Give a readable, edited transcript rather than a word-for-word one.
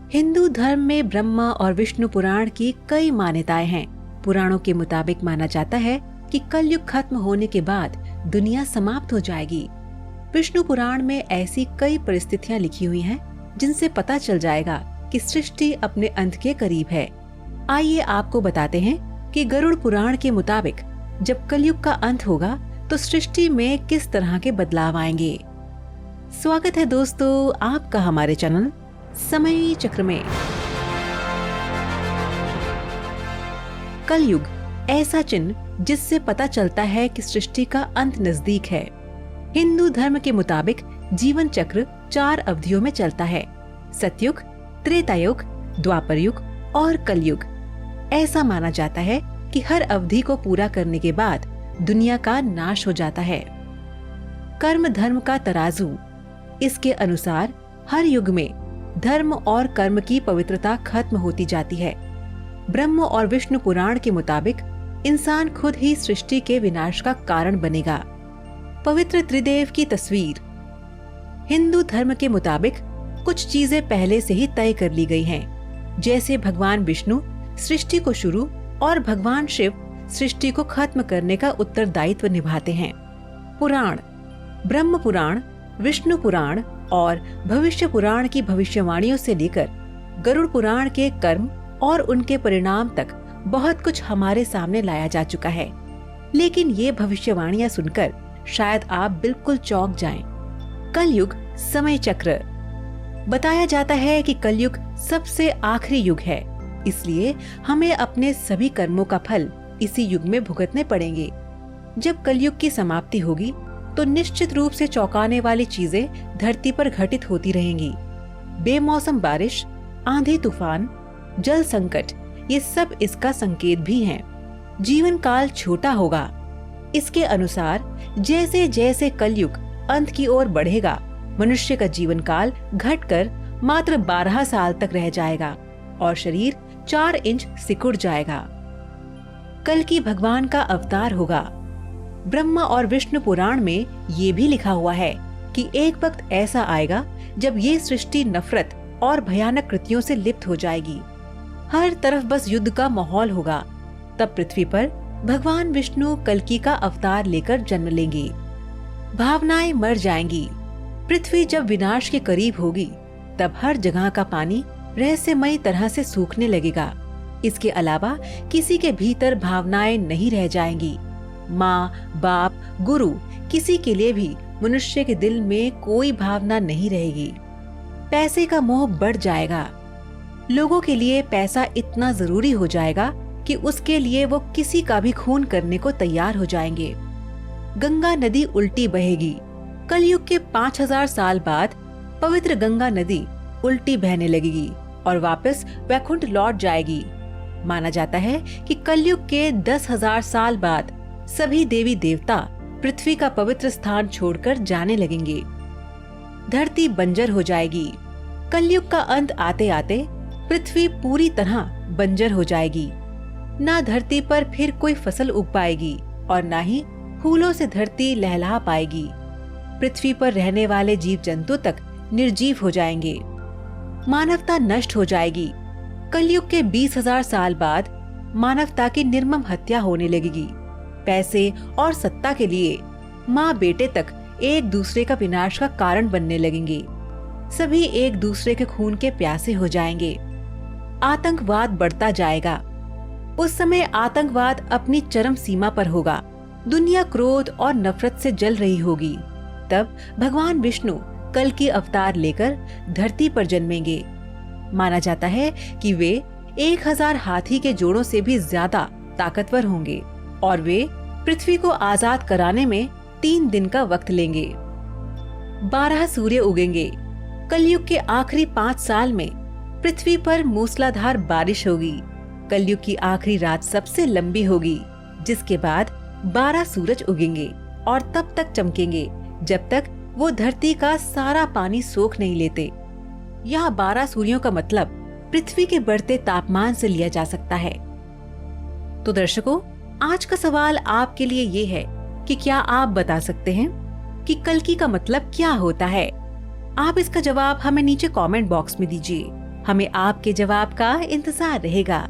हिंदू धर्म में ब्रह्मा और विष्णु पुराण की कई मान्यताएं हैं। पुराणों के मुताबिक माना जाता है कि कलयुग खत्म होने के बाद दुनिया समाप्त हो जाएगी। विष्णु पुराण में ऐसी कई परिस्थितियां लिखी हुई हैं जिनसे पता चल जाएगा कि सृष्टि अपने अंत के करीब है। आइए आपको बताते हैं कि गरुड़ पुराण के मुताबिक जब कलयुग का अंत होगा तो सृष्टि में किस तरह के बदलाव आएंगे। स्वागत है दोस्तों आपका हमारे चैनल समय चक्र में। कलयुग ऐसा चिन्ह जिससे पता चलता है कि सृष्टि का अंत नजदीक है। हिंदू धर्म के मुताबिक जीवन चक्र 4 अवधियों में चलता है: सतयुग, त्रेता युग, द्वापर युग और कलयुग। ऐसा माना जाता है कि हर अवधि को पूरा करने के बाद दुनिया का नाश हो जाता है। कर्म धर्म का तराजू, इसके अनुसार हर युग में धर्म और कर्म की पवित्रता खत्म होती जाती है। ब्रह्म और विष्णु पुराण के मुताबिक इंसान खुद ही सृष्टि के विनाश का कारण बनेगा। पवित्र त्रिदेव की तस्वीर, हिंदू धर्म के मुताबिक कुछ चीजें पहले से ही तय कर ली गई हैं, जैसे भगवान विष्णु सृष्टि को शुरू और भगवान शिव सृष्टि को खत्म करने का उत्तरदायित्व निभाते हैं। पुराण, ब्रह्म पुराण, विष्णु पुराण और भविष्य पुराण की भविष्यवाणियों से लेकर गरुड़ पुराण के कर्म और उनके परिणाम तक बहुत कुछ हमारे सामने लाया जा चुका है। लेकिन ये भविष्यवाणियां सुनकर शायद आप बिल्कुल चौंक जाएं। कलयुग समय चक्र, बताया जाता है कि कलयुग सबसे आखिरी युग है, इसलिए हमें अपने सभी कर्मों का फल इसी युग में भुगतने पड़ेंगे। जब कलयुग की समाप्ति होगी तो निश्चित रूप से चौंकाने वाली चीजें धरती पर घटित होती रहेंगी। बेमौसम बारिश, आंधी तूफान, जल संकट, ये सब इसका संकेत भी हैं। जीवन काल छोटा होगा। इसके अनुसार जैसे जैसे कलयुग अंत की ओर बढ़ेगा, मनुष्य का जीवन काल घटकर मात्र 12 साल तक रह जाएगा और शरीर 4 इंच सिकुड़ जाएगा। कल्कि भगवान का अवतार होगा। ब्रह्मा और विष्णु पुराण में ये भी लिखा हुआ है कि एक वक्त ऐसा आएगा जब ये सृष्टि नफरत और भयानक कृतियों से लिप्त हो जाएगी। हर तरफ बस युद्ध का माहौल होगा। तब पृथ्वी पर भगवान विष्णु कल्कि का अवतार लेकर जन्म लेंगे। भावनाएं मर जाएंगी। पृथ्वी जब विनाश के करीब होगी तब हर जगह का पानी रहस्यमयी तरह से सूखने लगेगा। इसके अलावा किसी के भीतर भावनाएं नहीं रह जाएंगी। माँ, बाप, गुरु, किसी के लिए भी मनुष्य के दिल में कोई भावना नहीं रहेगी। पैसे का मोह बढ़ जाएगा। लोगों के लिए पैसा इतना जरूरी हो जाएगा कि उसके लिए वो किसी का भी खून करने को तैयार हो जाएंगे। गंगा नदी उल्टी बहेगी। कलयुग के 5000 साल बाद पवित्र गंगा नदी उल्टी बहने लगेगी और वापस वैकुंठ लौट जाएगी। माना जाता है कि कलयुग के 10,000 साल बाद सभी देवी देवता पृथ्वी का पवित्र स्थान छोड़कर जाने लगेंगे। धरती बंजर हो जाएगी। कलयुग का अंत आते आते पृथ्वी पूरी तरह बंजर हो जाएगी। ना धरती पर फिर कोई फसल उग पाएगी और ना ही फूलों से धरती लहलहा पाएगी। पृथ्वी पर रहने वाले जीव जंतु तक निर्जीव हो जाएंगे। मानवता नष्ट हो जाएगी। कलयुग के 20,000 साल बाद मानवता की निर्मम हत्या होने लगेगी। पैसे और सत्ता के लिए माँ बेटे तक एक दूसरे का विनाश का कारण बनने लगेंगे। सभी एक दूसरे के खून के प्यासे हो जाएंगे। आतंकवाद बढ़ता जाएगा। उस समय आतंकवाद अपनी चरम सीमा पर होगा। दुनिया क्रोध और नफरत से जल रही होगी। तब भगवान विष्णु कल्कि अवतार लेकर धरती पर जन्मेंगे। माना जाता है कि वे 1000 हाथी के जोड़ों से भी ज्यादा ताकतवर होंगे और वे पृथ्वी को आजाद कराने में 3 दिन का वक्त लेंगे। 12 सूर्य उगेंगे। कलयुग के आखिरी 5 साल में पृथ्वी पर मूसलाधार बारिश होगी। कलयुग की आखिरी रात सबसे लंबी होगी, जिसके बाद 12 सूरज उगेंगे और तब तक चमकेंगे जब तक वो धरती का सारा पानी सोख नहीं लेते। यहाँ 12 सूर्यों का मतलब पृथ्वी के बढ़ते तापमान से लिया जा सकता है। तो दर्शकों, आज का सवाल आपके लिए ये है कि क्या आप बता सकते हैं कि कल्कि का मतलब क्या होता है? आप इसका जवाब हमें नीचे कमेंट बॉक्स में दीजिए। हमें आपके जवाब का इंतजार रहेगा।